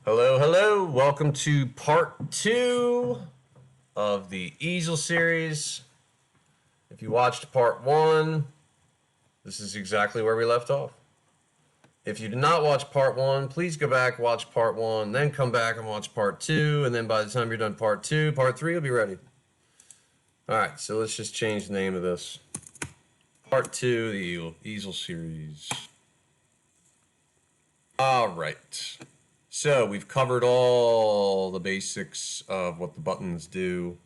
Hello, hello. Welcome to part 2 of the Easel series. If you watched part 1, this is exactly where we left off. If you did not watch part 1, please go back, watch part 1, then come back and watch part 2, and then by the time you're done part 2, part 3 will be ready. Alright, so let's just change the name of this. Part 2, the Easel series. Alright. So we've covered all the basics of what the buttons do.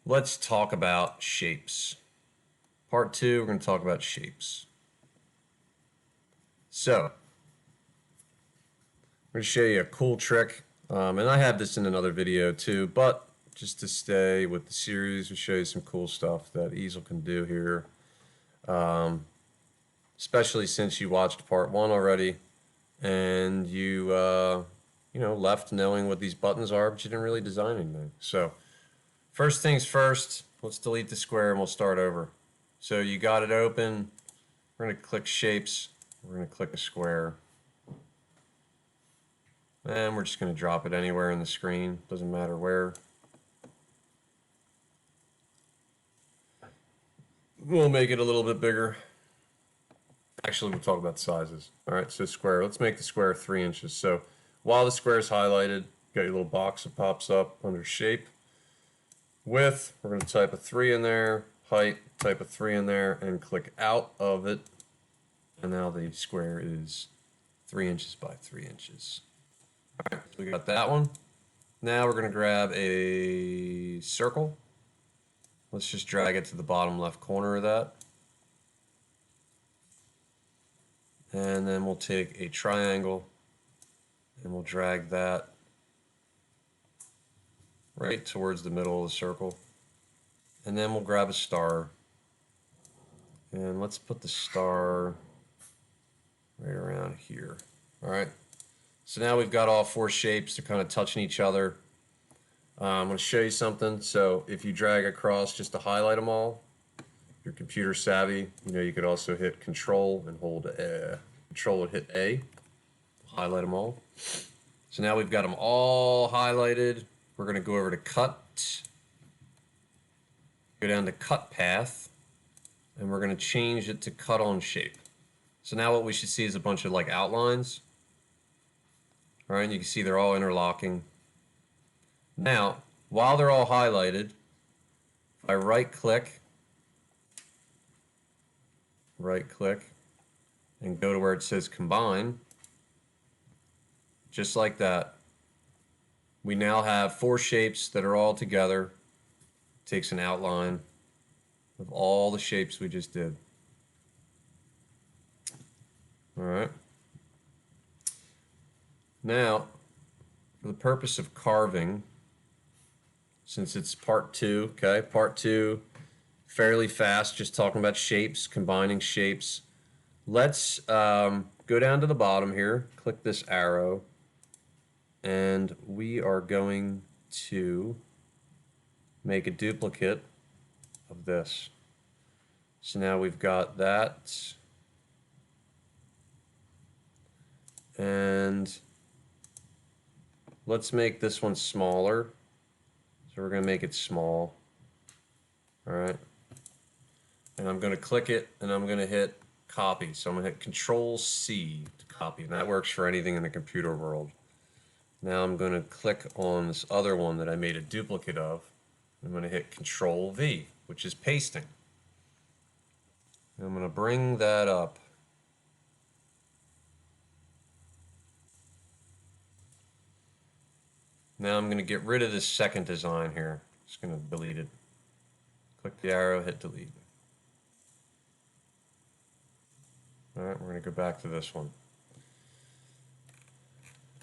Let's talk about shapes. Part 2, we're going to talk about shapes. So, I'm going to show you a cool trick, and I have this in another video too, but just to stay with the series, we'll show you some cool stuff that Easel can do here. Especially since you watched part 1 already, and you left knowing what these buttons are, but you didn't really design anything. So, first things first, let's delete the square and we'll start over. So you got it open. We're going to click shapes. We're going to click a square. And we're just going to drop it anywhere in the screen. Doesn't matter where. We'll make it a little bit bigger. Actually, we'll talk about sizes. All right, so square. Let's make the square 3 inches. So while the square is highlighted, you got your little box that pops up under shape. Width, we're going to type a 3 in there. Height, type a 3 in there, and click out of it. And now the square is 3 inches by 3 inches. All right, so we got that one. Now we're going to grab a circle. Let's just drag it to the bottom left corner of that. And then we'll take a triangle and we'll drag that right towards the middle of the circle. And then we'll grab a star. And let's put the star right around here. All right. So now we've got all 4 shapes. They're kind of touching each other. I'm going to show you something. So if you drag across just to highlight them all, if you're computer savvy, you could also hit Control and hold Control and hit A. Highlight them all. So now we've got them all highlighted. We're going to go over to Cut. Go down to Cut Path. And we're going to change it to Cut on Shape. So now what we should see is a bunch of like outlines. All right, and you can see they're all interlocking. Now, while they're all highlighted, if I right click, and go to where it says Combine, just like that, we now have 4 shapes that are all together. Takes an outline of all the shapes we just did. All right. Now, for the purpose of carving, since it's part 2, okay, part 2, fairly fast, just talking about shapes, combining shapes. Let's go down to the bottom here, click this arrow, and we are going to make a duplicate of this. So now we've got that. And let's make this one smaller. So we're going to make it small. All right. And I'm going to click it and I'm going to hit copy. So I'm going to hit Control C to copy. And that works for anything in the computer world. Now I'm going to click on this other one that I made a duplicate of. I'm going to hit Control V, which is pasting. And I'm going to bring that up. Now I'm going to get rid of this second design here. Just going to delete it. Click the arrow, hit delete. All right, we're going to go back to this one.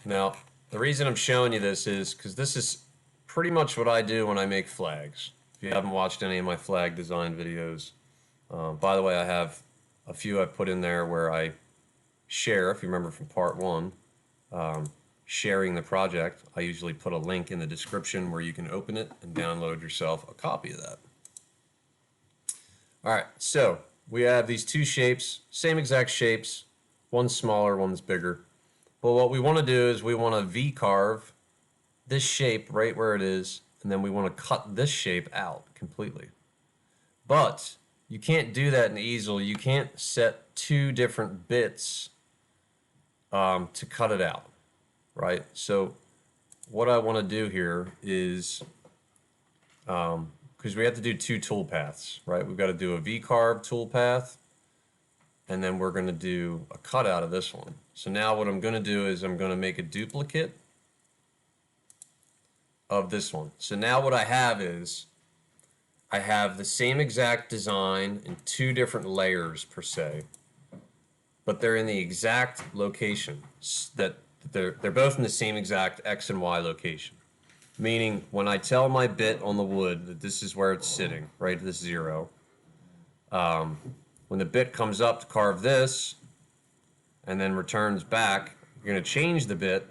Now, the reason I'm showing you this is because this is pretty much what I do when I make flags. If you haven't watched any of my flag design videos, by the way, I have a few I put in there where I share, if you remember from part 1, sharing the project. I usually put a link in the description where you can open it and download yourself a copy of that. All right, so we have these 2 shapes, same exact shapes, One's smaller, one's bigger. But what we want to do is we want to V-carve this shape right where it is, and then we want to cut this shape out completely. But you can't do that in Easel. You can't set two different bits to cut it out, right? So what I want to do here is, because we have to do two tool paths, right? We've got to do a V-carve tool path, and then we're going to do a cutout of this one. So now what I'm going to do is I'm going to make a duplicate of this one. So now what I have is I have the same exact design in two different layers per se, but they're in the exact location. That they're both in the same exact X and Y location. Meaning when I tell my bit on the wood that this is where it's sitting, right at this 0, when the bit comes up to carve this and then returns back, you're going to change the bit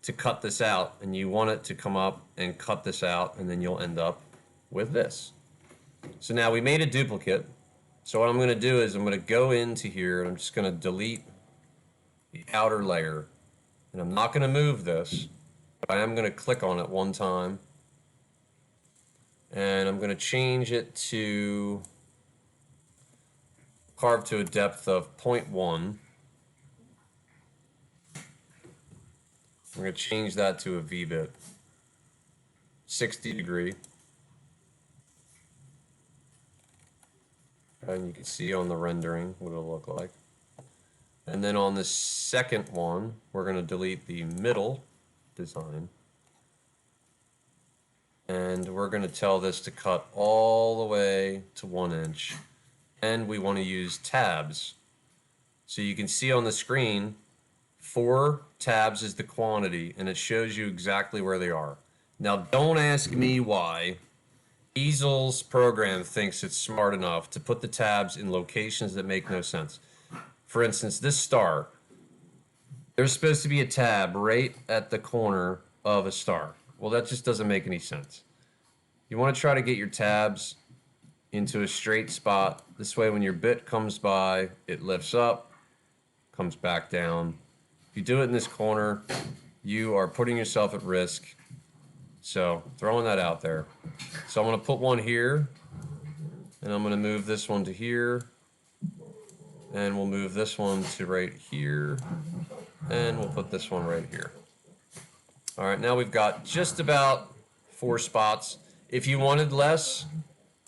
to cut this out, and you want it to come up and cut this out, and then you'll end up with this. So now we made a duplicate. So what I'm going to do is I'm going to go into here and I'm just going to delete the outer layer, and I'm not going to move this, but I am going to click on it one time, and I'm going to change it to carve to a depth of 0.1. I'm going to change that to a V-bit, 60 degree. And you can see on the rendering what it'll look like. And then on the second one, we're going to delete the middle design. And we're going to tell this to cut all the way to 1 inch. And we want to use tabs. So you can see on the screen, 4 tabs is the quantity, and it shows you exactly where they are. Now, don't ask me why Easel's program thinks it's smart enough to put the tabs in locations that make no sense. For instance, this star, there's supposed to be a tab right at the corner of a star. Well, that just doesn't make any sense. You want to try to get your tabs into a straight spot. This way, when your bit comes by, it lifts up, comes back down. If you do it in this corner, you are putting yourself at risk. So throwing that out there. So I'm going to put one here, and I'm going to move this one to here, and we'll move this one to right here, and we'll put this one right here. All right, now we've got just about 4 spots. If you wanted less,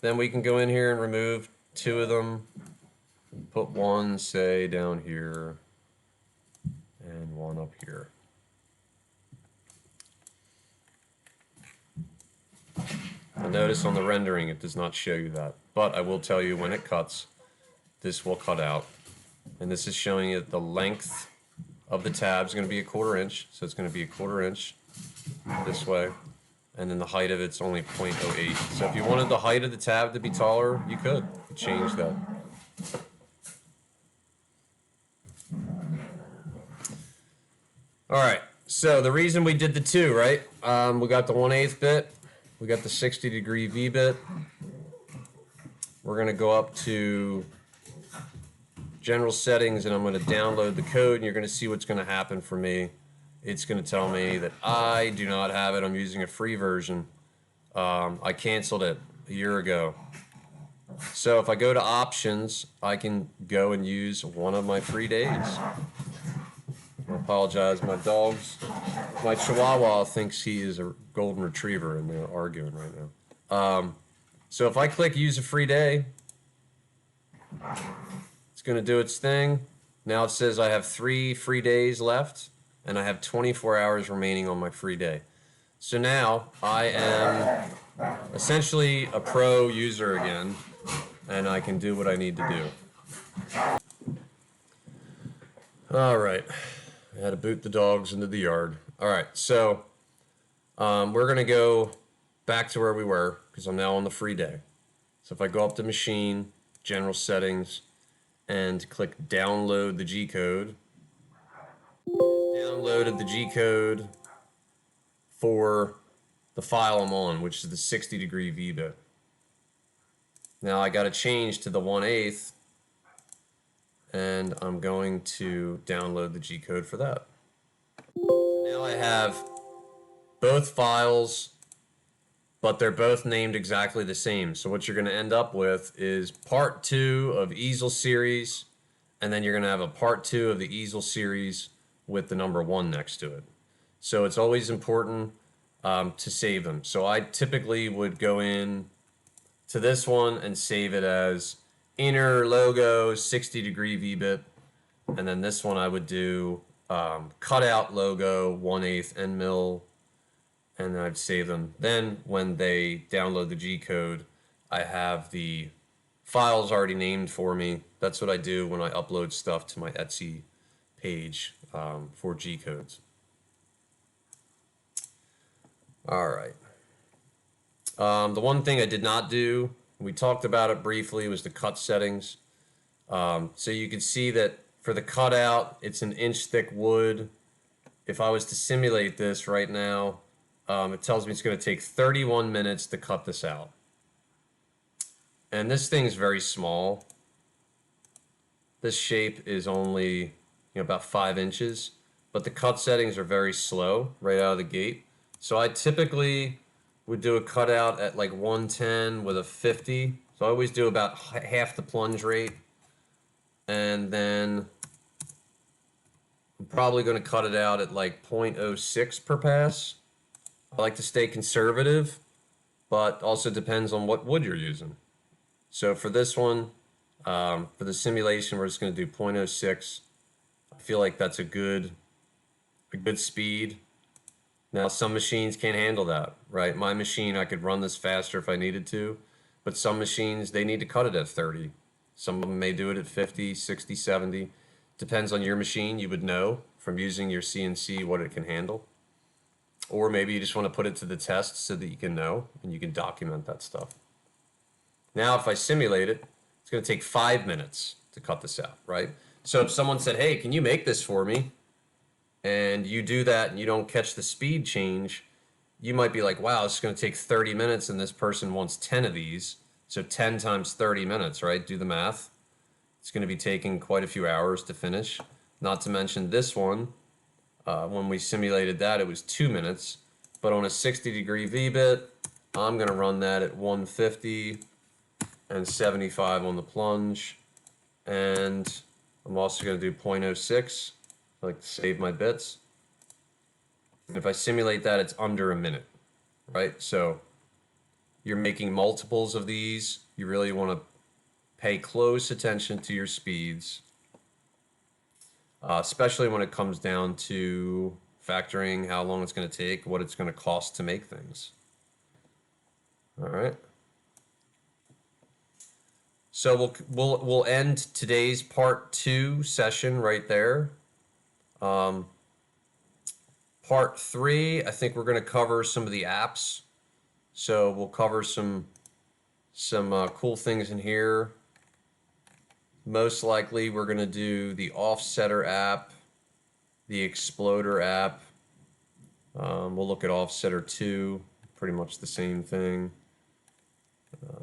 then we can go in here and remove 2 of them, put one, say, down here, and one up here. Now notice on the rendering it does not show you that, but I will tell you when it cuts, this will cut out. And this is showing you the length of the tab is going to be 1/4 inch, so it's going to be 1/4 inch this way, and then the height of it's only 0.08. So if you wanted the height of the tab to be taller, you could change that. All right, so the reason we did the 2, right? We got the 1/8 bit, we got the 60 degree V bit. We're going to go up to general settings, and I'm going to download the code, and you're going to see what's going to happen for me. It's going to tell me that I do not have it. I'm using a free version. I canceled it a year ago. So if I go to options, I can go and use one of my free days. I apologize, my Chihuahua thinks he is a golden retriever, and they're arguing right now. So if I click use a free day, it's going to do its thing. Now it says I have 3 free days left, and I have 24 hours remaining on my free day. So now I am essentially a pro user again, and I can do what I need to do. All right. I had to boot the dogs into the yard. All right, so we're going to go back to where we were because I'm now on the free day. So if I go up to Machine, General Settings, and click Download the G-code, downloaded the G-code for the file I'm on, which is the 60 degree V-bit. Now I got to change to the 1/8, and I'm going to download the G code for that. Now I have both files, but they're both named exactly the same. So what you're going to end up with is part 2 of Easel series, and then you're going to have a part 2 of the Easel series with the number 1 next to it. So it's always important to save them. So I typically would go in to this one and save it as inner logo 60-degree V-bit, and then this one I would do cutout logo 1/8 end mill, and then I'd save them. Then when they download the G code, I have the files already named for me. That's what I do when I upload stuff to my Etsy page for G codes. All right. The one thing I did not do, we talked about it briefly, was the cut settings. So you can see that for the cutout, it's an inch thick wood. If I was to simulate this right now, it tells me it's going to take 31 minutes to cut this out. And this thing's very small. This shape is only about 5 inches, but the cut settings are very slow right out of the gate. So I typically would do a cutout at like 110 with a 50. So I always do about half the plunge rate. And then I'm probably going to cut it out at like 0.06 per pass. I like to stay conservative, but also depends on what wood you're using. So for this one, for the simulation, we're just going to do 0.06. I feel like that's a good speed. Now, some machines can't handle that, right? My machine, I could run this faster if I needed to, but some machines, they need to cut it at 30. Some of them may do it at 50, 60, 70. Depends on your machine. You would know from using your CNC what it can handle. Or maybe you just want to put it to the test so that you can know and you can document that stuff. Now, if I simulate it, it's going to take 5 minutes to cut this out, right? So if someone said, hey, can you make this for me? And you do that and you don't catch the speed change, you might be like, wow, this is going to take 30 minutes and this person wants 10 of these. So 10 times 30 minutes, right? Do the math. It's going to be taking quite a few hours to finish. Not to mention this one, when we simulated that, it was 2 minutes. But on a 60-degree V-bit, I'm going to run that at 150 and 75 on the plunge. And I'm also going to do 0.06. I like to save my bits. And if I simulate that, it's under a minute, right? So you're making multiples of these. You really want to pay close attention to your speeds, especially when it comes down to factoring how long it's going to take, what it's going to cost to make things. All right. So we'll end today's part 2 session right there. Part 3, I think we're going to cover some of the apps. So we'll cover some cool things in here. Most likely we're going to do the Offsetter app, the Exploder app. We'll look at Offsetter 2, pretty much the same thing.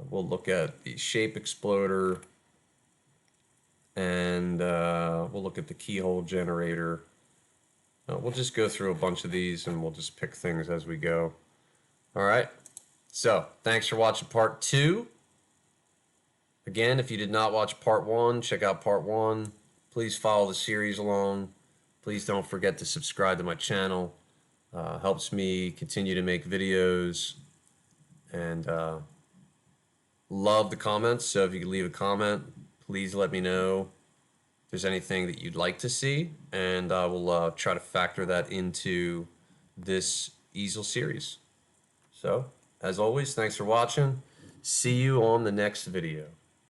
We'll look at the Shape Exploder, and we'll look at the keyhole generator. We'll just go through a bunch of these and we'll just pick things as we go. All right. So thanks for watching part 2. Again, if you did not watch part 1, check out part 1. Please follow the series along. Please don't forget to subscribe to my channel. Helps me continue to make videos. And love the comments. So if you could leave a comment, please let me know if there's anything that you'd like to see, and I will try to factor that into this Easel series. So, as always, thanks for watching. See you on the next video.